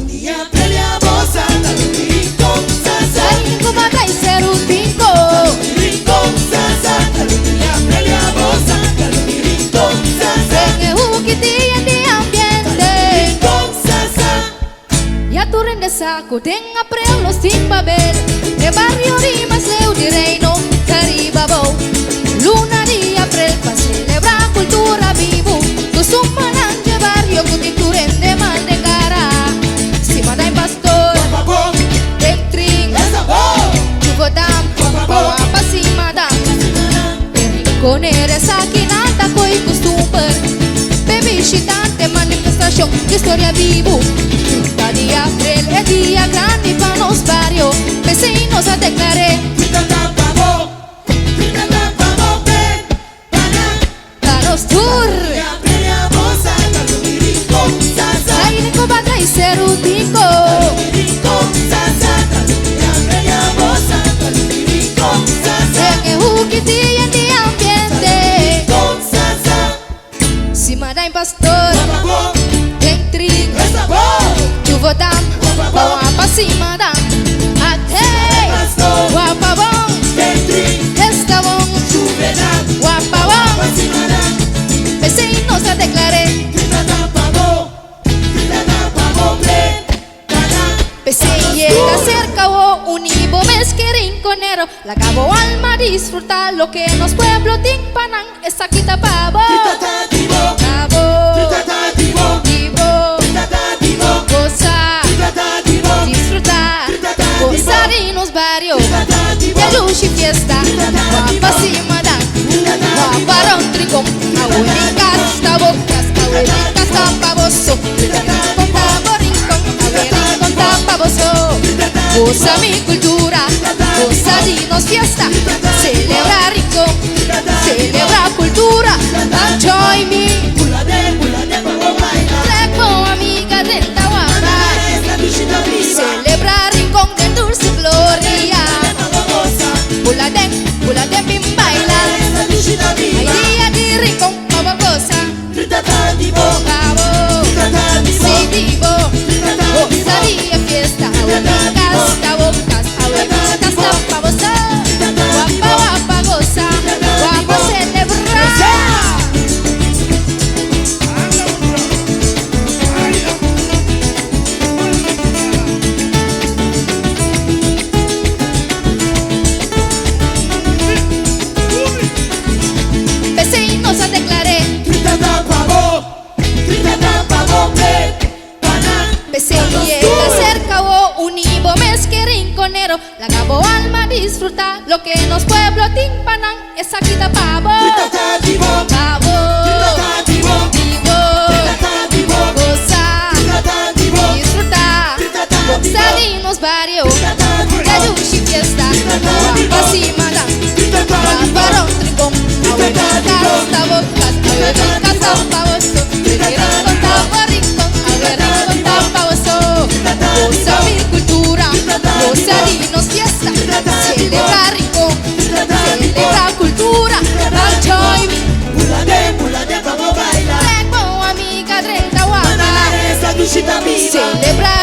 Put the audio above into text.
dunia pelea bosa, rincón sasa. Ay, kumagai seru tinko. Rincón sasa, dunia pelea bosa, rincón sasa. Senge hukiti di ambiente. Rincón sasa. Ya tu rendesa kudeng april los sin babel. De barrio rimas leu di reino Caribabo. Luna di april pa celebrar cultura vivo. Tu sumanan de barrio kutituren de mal de cara. Si maday pastor, del tring, chugodam, pawapa si madam. Con eres aquí nada coi costumbre. Baby visitante manifestación de historia vivo. Esta día april es día grande para los barrios. Vecinos a declaré. Danos tour. Ay, ni cobaga y cerutico. En hukiti en di ambiente. Si maday pastor, en trig, chuvodam, pawapa si madam. Atay, wapabong, estabong, wapabong. Vecinos a declaré. Pese llega cerca o univo mes que rinconero. La cabo alma disfrutar lo que nos pueblo timpanan. Esa quita pavo. Cabo, vivo, goza, disfrutar, gozar en los barrios. De luz y fiesta, guapa si madam, guaparón tricón. Abuelitas, tabocas, abuelitas, tapaboso. Rincón, tabo, rincón, rincón, tapaboso. Goza mi cultura, goza dinos fiesta. Celebra rincón, celebra cultura. Enjoy me. Treco amiga de Tawaba. Celebra rincón de dulce gloria. Pula de bim baila. Hay día de rincón, como goza. Cabo, sí divo. Gozaría fiesta. Abuelitas, tabocas, abuelitas, tapabosa. Guapa, guapa, goza. Guapa, celebra. Vecinos a declaré. Pese llega cerca o univo mes que rinconero. La cabo alma disfruta lo que nos pueblo timpanan. Esa quita pavo. Pavo, vivo, goza, disfrutar, gozar en los barrios. De luz y fiesta, guapa si madam, guaparón tricón. Abuelitas, tabocas, abuelitas, tapaboso. Rincón, tabo, rincón, rincón, tapaboso. Goza mi cultura, goza dinos fiesta. Celebra rincón, celebra cultura. Enjoy me. Treco amiga de Tawaba. Celebra